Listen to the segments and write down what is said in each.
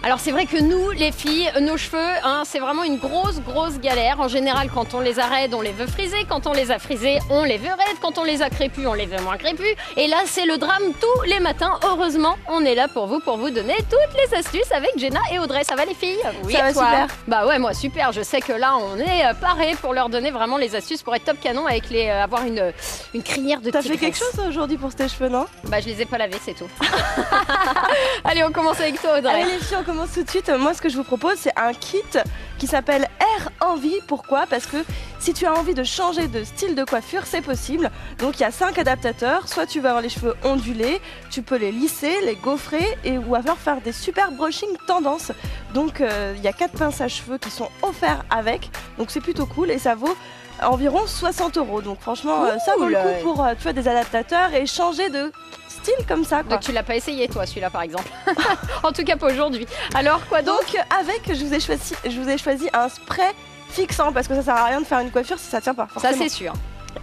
Alors c'est vrai que nous, les filles, nos cheveux, hein, c'est vraiment une grosse galère. En général, quand on les arrête, on les veut friser. Quand on les a frisés, on les veut raides. Quand on les a crépus, on les veut moins crépus. Et là, c'est le drame tous les matins. Heureusement, on est là pour vous donner toutes les astuces avec Jenna et Audrey. Ça va les filles? Oui, ça va super. Bah ouais, moi super. Je sais que là, on est paré pour leur donner vraiment les astuces pour être top canon avec avoir une crinière de tigresse. T'as fait quelque chose aujourd'hui pour tes cheveux, non? Bah je les ai pas lavés, c'est tout. Allez, on commence avec toi, Audrey. Allez les filles, on commence tout de suite. Moi, ce que je vous propose, c'est un kit qui s'appelle Air Envie. Pourquoi? Parce que si tu as envie de changer de style de coiffure, c'est possible. Donc il y a 5 adaptateurs. Soit tu vas avoir les cheveux ondulés, tu peux les lisser, les gaufrer ou alors faire des super brushing tendance. Donc il y a 4 pinces à cheveux qui sont offerts avec. Donc c'est plutôt cool et ça vaut environ 60 €. Donc franchement, ça vaut le coup pour tu vois, des adaptateurs et changer de style comme ça, quoi. Donc tu l'as pas essayé toi celui-là par exemple. En tout cas pas aujourd'hui. Alors quoi donc? Avec je vous ai choisi un spray fixant parce que ça sert à rien de faire une coiffure si ça tient pas forcément. Ça c'est sûr.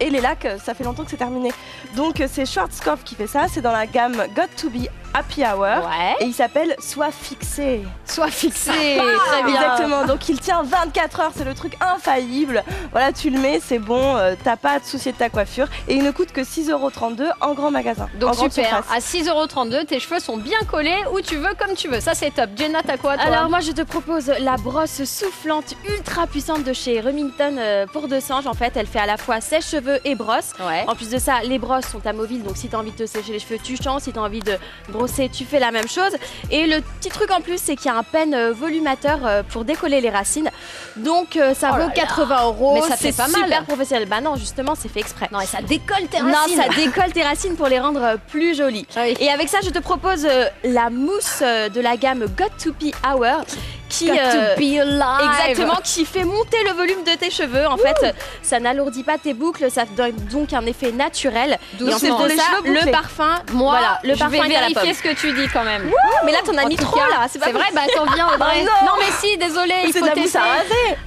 Et les lacs, ça fait longtemps que c'est terminé. Donc c'est Schwarzkopf qui fait ça, c'est dans la gamme Got to be Happy Hour. Ouais. Et il s'appelle Sois fixé. Sois fixé, très bien. Exactement, donc il tient 24 heures, c'est le truc infaillible. Voilà, tu le mets, c'est bon, t'as pas à te soucier de ta coiffure. Et il ne coûte que 6,32 € en grand magasin. Donc super, à 6,32 €, tes cheveux sont bien collés où tu veux, comme tu veux. Ça c'est top. Jenna, t'as quoi toi? Alors moi je te propose la brosse soufflante ultra puissante de chez Remington pour 200. En fait, elle fait à la fois sèche-cheveux et brosse. Ouais. En plus de ça, les brosses sont amovibles, donc si t'as envie de te sécher les cheveux, tu changes. Si t'as envie de brosser, tu fais la même chose. Et le petit truc en plus, c'est qu'il y a un pen volumateur pour décoller les racines. Donc ça vaut 80 €. Mais ça fait pas mal. C'est super professionnel. Bah non, justement, c'est fait exprès. Non, et ça décolle tes racines. Non, ça décolle tes racines pour les rendre plus jolies. Oui. Et avec ça, je te propose la mousse de la gamme Got to be Hour. Qui, Got to be alive. exactement, qui fait monter le volume de tes cheveux. En fait, ça n'alourdit pas tes boucles, ça donne donc un effet naturel. Doucement. Et en plus de les ça, cheveux bouclés. le parfin, Moi, voilà, le je parfum vais est à la vérifier pomme. ce que tu dis quand même. Mais là, t'en as En mis tout trop cas, là, c'est pas vrai, bah t'en viens Audrey. Oh non. Non mais si, désolé, il C'est faut de la mousse tester. à raser.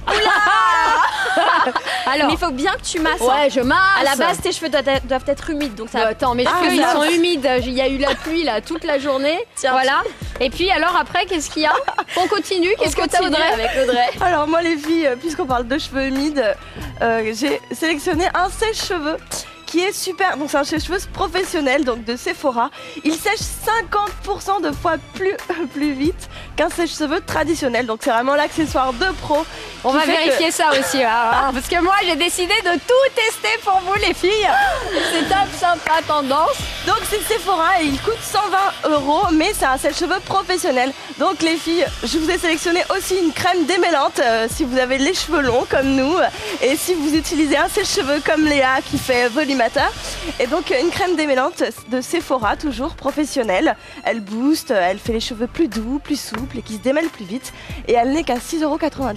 Alors, Mais il faut bien que tu masses. ouais, je masse. À la base, tes cheveux doivent être humides, donc ça. Attends, mes cheveux ils ça sont va. humides, il y a eu la pluie là toute la journée. Tiens, voilà. Et puis alors après, qu'est-ce qu'il y a? On continue, qu'est-ce que t'as Audrey? avec Audrey? Alors moi les filles, puisqu'on parle de cheveux humides, j'ai sélectionné un sèche-cheveux qui est super. Donc c'est un sèche-cheveux professionnel, donc de Sephora. Il sèche 50% de fois plus vite qu'un sèche-cheveux traditionnel. Donc c'est vraiment l'accessoire de pro. On qui va fait vérifier ça aussi, hein, parce que moi j'ai décidé de tout tester pour vous les filles. C'est top, sympa, tendance. Donc c'est Sephora et il coûte 120 €, mais c'est un sèche-cheveux professionnel. Donc les filles, je vous ai sélectionné aussi une crème démêlante si vous avez les cheveux longs comme nous et si vous utilisez un sèche-cheveux comme Léa qui fait volumateur. Et donc une crème démêlante de Sephora, toujours professionnelle. Elle booste, elle fait les cheveux plus doux, plus souples et qui se démêlent plus vite. Et elle n'est qu'à 6,90 €.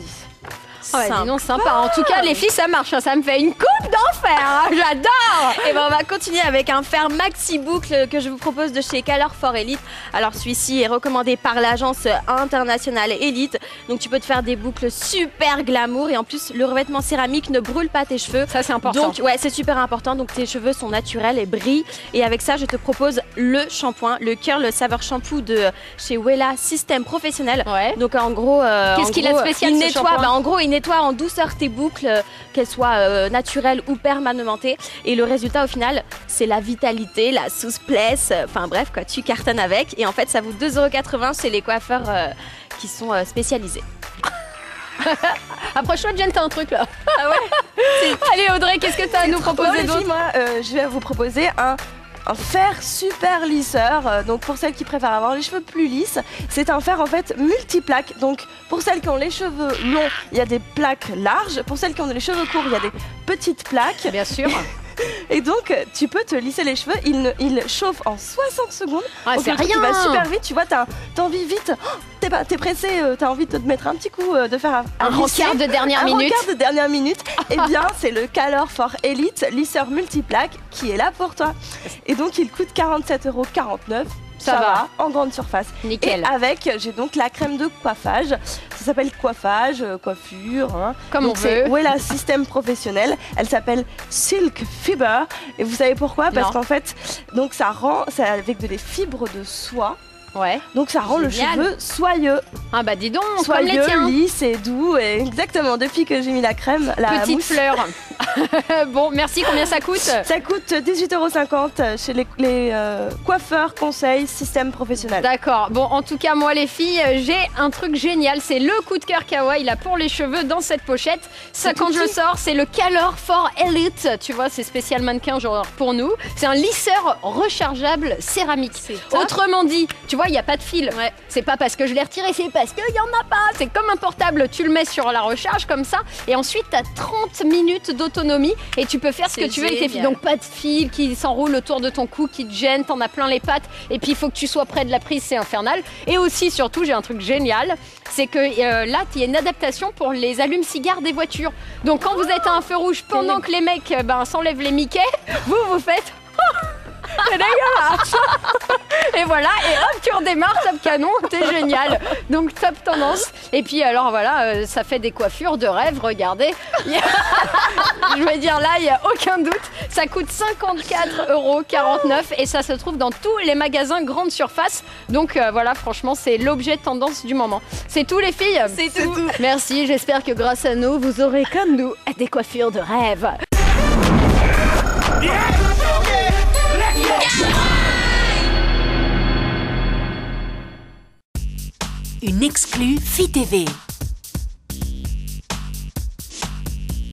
Oh, bah, dis donc, sympa. En tout cas, les filles, ça marche. Ça me fait une coupe d'enfer. Hein. J'adore. Et ben on va continuer avec un fer maxi boucle que je vous propose de chez Color for Elite. Alors celui-ci est recommandé par l'agence internationale Elite. Donc tu peux te faire des boucles super glamour et en plus le revêtement céramique ne brûle pas tes cheveux. Ça, c'est important. Donc ouais, c'est super important. Donc tes cheveux sont naturels et brillent. Et avec ça, je te propose le shampoing, le Curl Savor Shampoo de chez Wella System Professionnel. Ouais. Donc en gros, Qu'est-ce qu'il a de spécial, il ce nettoie, shampoing en gros, il nettoie en douceur tes boucles, qu'elles soient naturelles ou permanementées. Et le résultat au final, c'est la vitalité, la souplesse. Enfin bref, quoi, tu cartonnes avec. Et en fait, ça vaut 2,80 € chez les coiffeurs qui sont spécialisés. Approche-toi, Jen, t'as un truc là. Ah ouais. Allez, Audrey, qu'est-ce que t'as à nous proposer Les d'autre? filles, moi, je vais vous proposer un fer super lisseur. Donc pour celles qui préfèrent avoir les cheveux plus lisses, c'est un fer en fait multiplaque. Donc pour celles qui ont les cheveux longs, il y a des plaques larges. Pour celles qui ont les cheveux courts, il y a des petites plaques. Bien sûr. Et donc tu peux te lisser les cheveux. Il chauffe en 60 secondes. Ah, donc c'est le truc, rien. il va super vite. Tu vois, t'as envie vite. T'es pressé, t'as envie de te mettre un petit coup, de faire Un rencard de dernière minute. Un rencard de dernière minute. Eh bien, c'est le Color for Elite lisseur multiplaque qui est là pour toi. Et donc, il coûte 47,49 €. Ça va, en grande surface. Nickel. Et avec, j'ai donc la crème de coiffage. Ça s'appelle coiffage, coiffure. Hein. Comme donc on veut. Wella System Professionnel. Elle s'appelle Silk Fiber. Et vous savez pourquoi? Parce qu'en fait, donc ça rend, c'est avec des fibres de soie. Ouais. Donc ça rend Génial. le cheveu soyeux. Ah bah dis donc, comme les Soyeux, tiens. lisse et doux. Et exactement, depuis que j'ai mis la crème, la Petite mousse. fleur. Bon, merci. Combien ça coûte? Ça coûte 18,50 € chez les coiffeurs conseils système professionnel. D'accord. Bon, en tout cas, moi, les filles, j'ai un truc génial. C'est le coup de cœur Kawaii, là, pour les cheveux dans cette pochette. Ça, quand je le sors, c'est le Color for Elite. Tu vois, c'est spécial mannequin, genre pour nous. C'est un lisseur rechargeable céramique. top. Autrement dit, tu vois, il n'y a pas de fil. Ouais. C'est pas parce que je l'ai retiré, c'est parce qu'il n'y en a pas. C'est comme un portable. Tu le mets sur la recharge, comme ça. Et ensuite, tu as 30 minutes d'autonomie et tu peux faire ce que C'est tu veux avec tes fils. génial. Donc, pas de fil qui s'enroule autour de ton cou, qui te gêne, t'en as plein les pattes. Et puis, il faut que tu sois près de la prise, c'est infernal. Et aussi, surtout, j'ai un truc génial. C'est que là, il y a une adaptation pour les allumes-cigares des voitures. Donc, quand vous êtes à un feu rouge, pendant que les mecs s'enlèvent les Mickey, vous faites... C'est dégueulasse. Et voilà, et hop, tu redémarres, top canon, t'es génial. Donc top tendance. Et puis alors voilà, ça fait des coiffures de rêve, regardez. Je vais dire là, il n'y a aucun doute. Ça coûte 54,49 € et ça se trouve dans tous les magasins grande surface. Donc voilà, franchement, c'est l'objet de tendance du moment. C'est tout les filles. C'est tout. Merci, j'espère que grâce à nous, vous aurez comme nous des coiffures de rêve. Une exclue Phi TV.